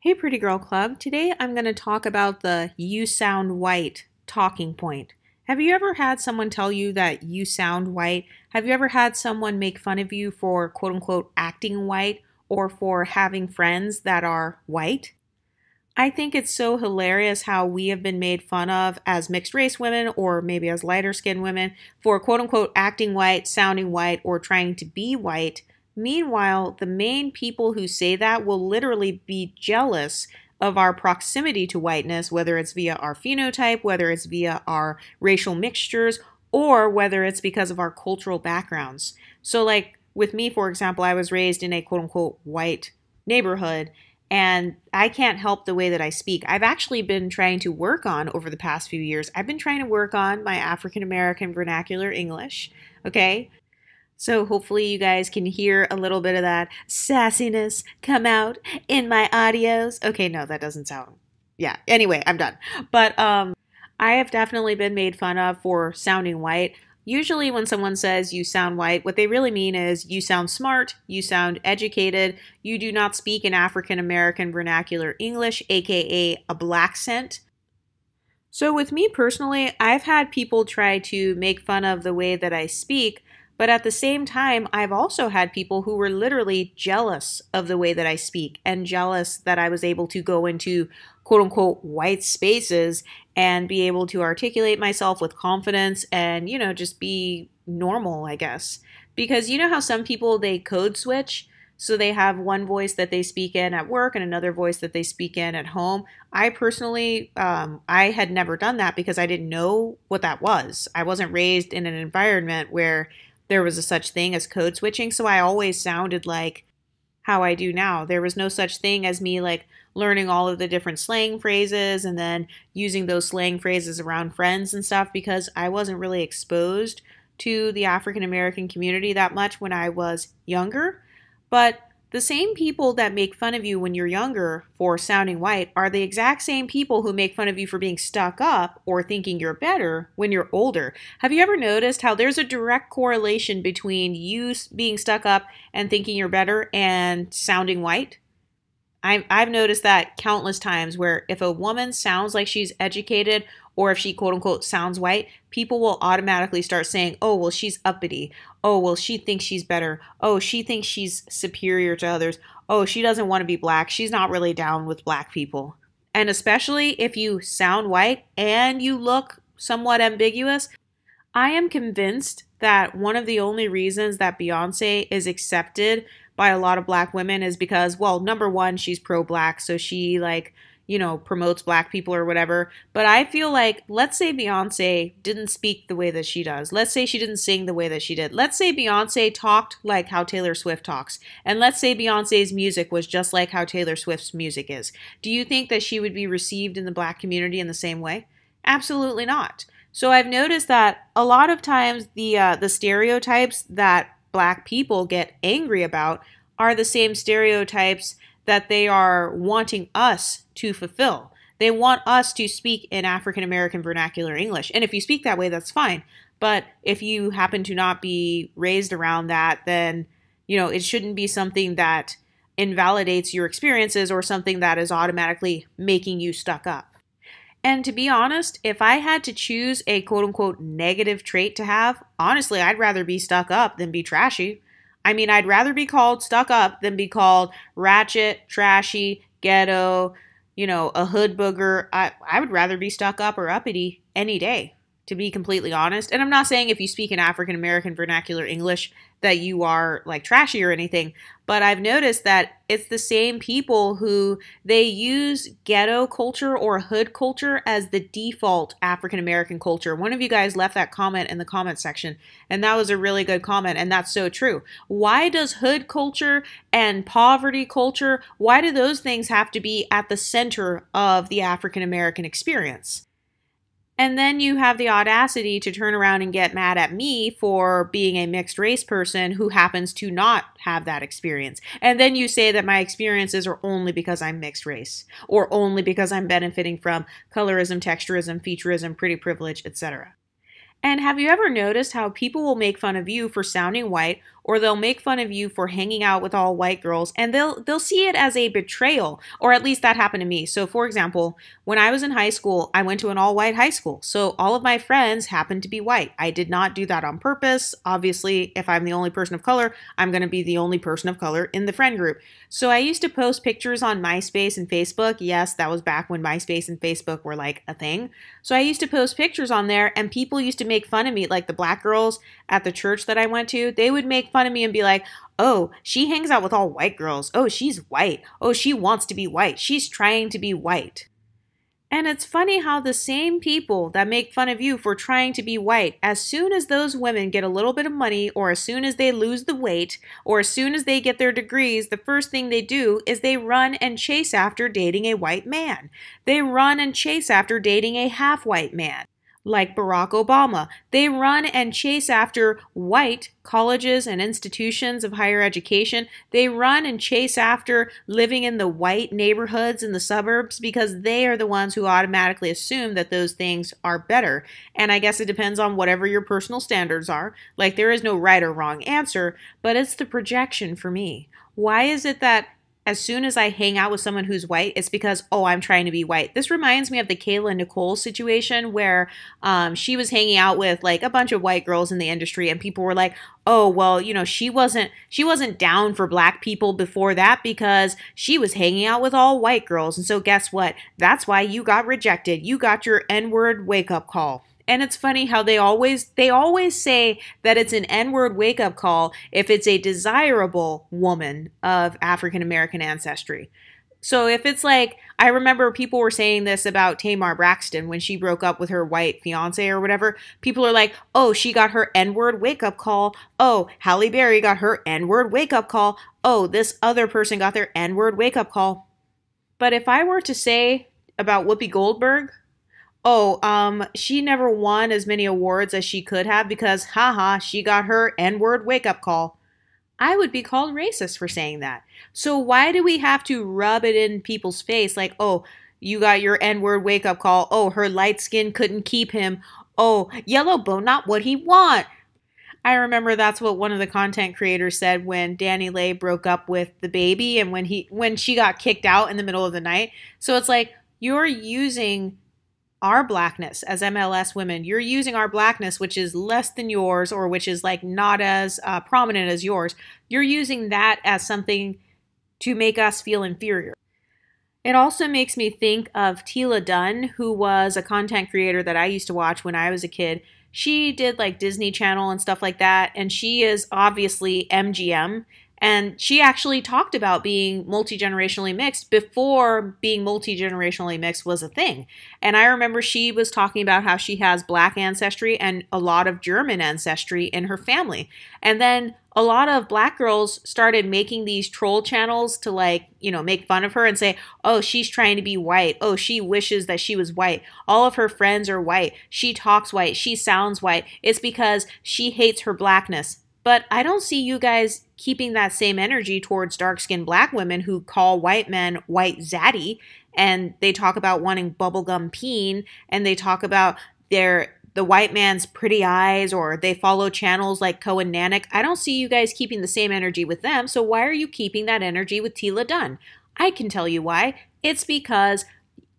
Hey, Pretty Girl Club. Today I'm going to talk about the you sound white talking point. Have you ever had someone tell you that you sound white? Have you ever had someone make fun of you for quote unquote acting white or for having friends that are white? I think it's so hilarious how we have been made fun of as mixed race women or maybe as lighter skinned women for quote unquote acting white, sounding white, or trying to be white. Meanwhile, the main people who say that will literally be jealous of our proximity to whiteness, whether it's via our phenotype, whether it's via our racial mixtures, or whether it's because of our cultural backgrounds. So, like with me, for example, I was raised in a quote unquote white neighborhood. And I can't help the way that I speak. I've actually been trying to work on over the past few years. I've been trying to work on my African American vernacular English. Okay. So hopefully you guys can hear a little bit of that sassiness come out in my audios. Okay, no, that doesn't sound. Yeah. Anyway, I'm done. But I have definitely been made fun of for sounding white. Usually when someone says you sound white, what they really mean is you sound smart, you sound educated, you do not speak an African American vernacular English, aka a black accent. So with me personally, I've had people try to make fun of the way that I speak, but at the same time, I've also had people who were literally jealous of the way that I speak and jealous that I was able to go into quote unquote white spaces and be able to articulate myself with confidence and, just be normal, I guess. Because you know how some people they code switch? So they have one voice that they speak in at work and another voice that they speak in at home. I personally, I had never done that because I didn't know what that was. I wasn't raised in an environment where there was a such thing as code switching. So I always sounded like how I do now. There was no such thing as me like learning all of the different slang phrases and then using those slang phrases around friends and stuff because I wasn't really exposed to the African American community that much when I was younger. But the same people that make fun of you when you're younger for sounding white are the exact same people who make fun of you for being stuck up or thinking you're better when you're older. Have you ever noticed how there's a direct correlation between you being stuck up and thinking you're better and sounding white? I've noticed that countless times where if a woman sounds like she's educated or if she quote unquote sounds white, people will automatically start saying, oh, well, she's uppity. Oh, well, she thinks she's better. Oh, she thinks she's superior to others. Oh, she doesn't want to be black. She's not really down with black people. And especially if you sound white and you look somewhat ambiguous, I am convinced that one of the only reasons that Beyonce is accepted by a lot of black women is because, well, number one, she's pro-black, so she promotes black people or whatever. But I feel like, let's say Beyonce didn't speak the way that she does. Let's say she didn't sing the way that she did. Let's say Beyonce talked like how Taylor Swift talks. And let's say Beyonce's music was just like how Taylor Swift's music is. Do you think that she would be received in the black community in the same way? Absolutely not. So I've noticed that a lot of times the stereotypes that black people get angry about are the same stereotypes that they are wanting us to fulfill. They want us to speak in African American vernacular English. And if you speak that way, that's fine. But if you happen to not be raised around that, then, it shouldn't be something that invalidates your experiences or something that is automatically making you stuck up. And to be honest, if I had to choose a quote unquote negative trait to have, honestly, I'd rather be stuck up than be trashy. I mean, I'd rather be called stuck up than be called ratchet, trashy, ghetto, a hood booger. I would rather be stuck up or uppity any day, to be completely honest. And I'm not saying if you speak an African American vernacular English that you are like trashy or anything, but I've noticed that it's the same people who they use ghetto culture or hood culture as the default African American culture. One of you guys left that comment in the comment section, and that was a really good comment, and that's so true. Why does hood culture and poverty culture, why do those things have to be at the center of the African American experience? And then you have the audacity to turn around and get mad at me for being a mixed race person who happens to not have that experience. And then you say that my experiences are only because I'm mixed race or only because I'm benefiting from colorism, texturism, featureism, pretty privilege, etc. And have you ever noticed how people will make fun of you for sounding white, or they'll make fun of you for hanging out with all white girls, and they'll see it as a betrayal, or at least that happened to me. So for example, when I was in high school, I went to an all-white high school. So all of my friends happened to be white. I did not do that on purpose. Obviously, if I'm the only person of color, I'm going to be the only person of color in the friend group. So I used to post pictures on MySpace and Facebook. Yes, that was back when MySpace and Facebook were like a thing. So I used to post pictures on there, and people used to make fun of me, like the black girls at the church that I went to. They would make fun of me and be like, oh, she hangs out with all white girls. Oh, she's white. Oh, she wants to be white. She's trying to be white. And it's funny how the same people that make fun of you for trying to be white, as soon as those women get a little bit of money, or as soon as they lose the weight, or as soon as they get their degrees, the first thing they do is they run and chase after dating a white man. They run and chase after dating a half-white man. Like Barack Obama. They run and chase after white colleges and institutions of higher education. They run and chase after living in the white neighborhoods in the suburbs because they are the ones who automatically assume that those things are better. And I guess it depends on whatever your personal standards are. Like, there is no right or wrong answer, but it's the projection for me. Why is it that as soon as I hang out with someone who's white, it's because, oh, I'm trying to be white? This reminds me of the Kayla Nicole situation where she was hanging out with like a bunch of white girls in the industry, and people were like, oh, well, you know, she wasn't down for black people before that because she was hanging out with all white girls. And so guess what? That's why you got rejected. You got your N-word wake-up call. And it's funny how they always say that it's an N-word wake-up call if it's a desirable woman of African American ancestry. So if it's like, I remember people were saying this about Tamar Braxton when she broke up with her white fiance or whatever. People are like, oh, she got her N-word wake-up call. Oh, Halle Berry got her N-word wake-up call. Oh, this other person got their N-word wake-up call. But if I were to say about Whoopi Goldberg, oh, she never won as many awards as she could have because, haha, she got her N-word wake-up call, I would be called racist for saying that. So why do we have to rub it in people's face like, oh, you got your N-word wake-up call. Oh, her light skin couldn't keep him. Oh, yellow bone, not what he want. I remember that's what one of the content creators said when Danny Lay broke up with the baby and when she got kicked out in the middle of the night. So it's like, you're using our blackness as MLS women, you're using our blackness, which is less than yours or which is like not as prominent as yours. You're using that as something to make us feel inferior. It also makes me think of Tila Dunn, who was a content creator that I used to watch when I was a kid. She did like Disney Channel and stuff like that, and she is obviously MGM. And she actually talked about being multi-generationally mixed before being multi-generationally mixed was a thing. And I remember she was talking about how she has black ancestry and a lot of German ancestry in her family. And then a lot of black girls started making these troll channels to like, you know, make fun of her and say, oh, she's trying to be white. Oh, she wishes that she was white. All of her friends are white. She talks white. She sounds white. It's because she hates her blackness. But I don't see you guys keeping that same energy towards dark-skinned black women who call white men white zaddy, and they talk about wanting bubblegum peen, and they talk about the white man's pretty eyes, or they follow channels like Cohen Nanik. I don't see you guys keeping the same energy with them, so why are you keeping that energy with Tila Dunn? I can tell you why. It's because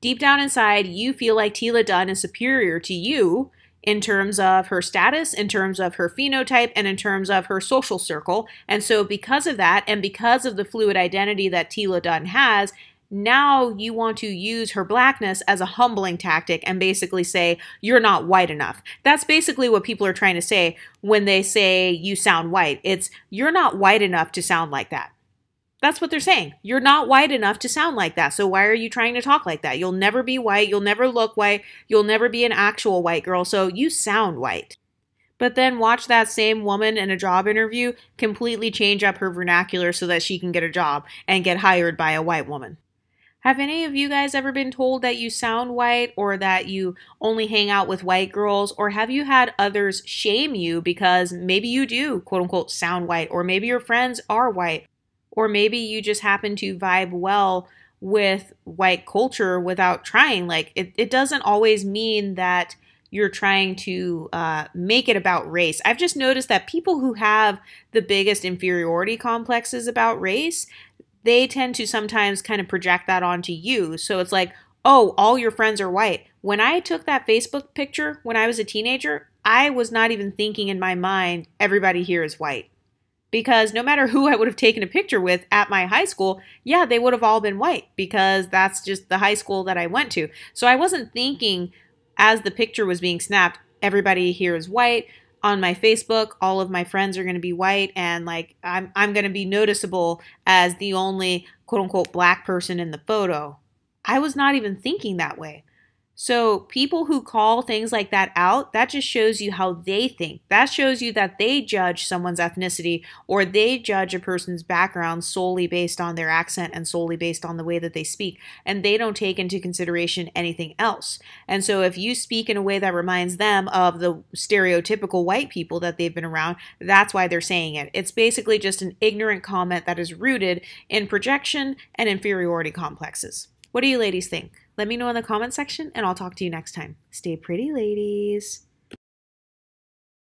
deep down inside, you feel like Tila Dunn is superior to you in terms of her status, in terms of her phenotype, and in terms of her social circle. And so because of that, and because of the fluid identity that Tila Dunn has, now you want to use her blackness as a humbling tactic and basically say, you're not white enough. That's basically what people are trying to say when they say you sound white. It's, you're not white enough to sound like that. That's what they're saying. You're not white enough to sound like that. So why are you trying to talk like that? You'll never be white. You'll never look white. You'll never be an actual white girl. So you sound white. But then watch that same woman in a job interview completely change up her vernacular so that she can get a job and get hired by a white woman. Have any of you guys ever been told that you sound white or that you only hang out with white girls? Or have you had others shame you because maybe you do, quote unquote, sound white, or maybe your friends are white? Or maybe you just happen to vibe well with white culture without trying. Like, it doesn't always mean that you're trying to make it about race. I've just noticed that people who have the biggest inferiority complexes about race, they tend to sometimes kind of project that onto you. So it's like, oh, all your friends are white. When I took that Facebook picture when I was a teenager, I was not even thinking in my mind, everybody here is white. Because no matter who I would have taken a picture with at my high school, yeah, they would have all been white because that's just the high school that I went to. So I wasn't thinking as the picture was being snapped, everybody here is white. On my Facebook, all of my friends are going to be white, and like I'm going to be noticeable as the only quote unquote black person in the photo. I was not even thinking that way. So people who call things like that out, that just shows you how they think. That shows you that they judge someone's ethnicity or they judge a person's background solely based on their accent and solely based on the way that they speak. And they don't take into consideration anything else. And so if you speak in a way that reminds them of the stereotypical white people that they've been around, that's why they're saying it. It's basically just an ignorant comment that is rooted in projection and inferiority complexes. What do you ladies think? Let me know in the comment section and I'll talk to you next time. Stay pretty, ladies.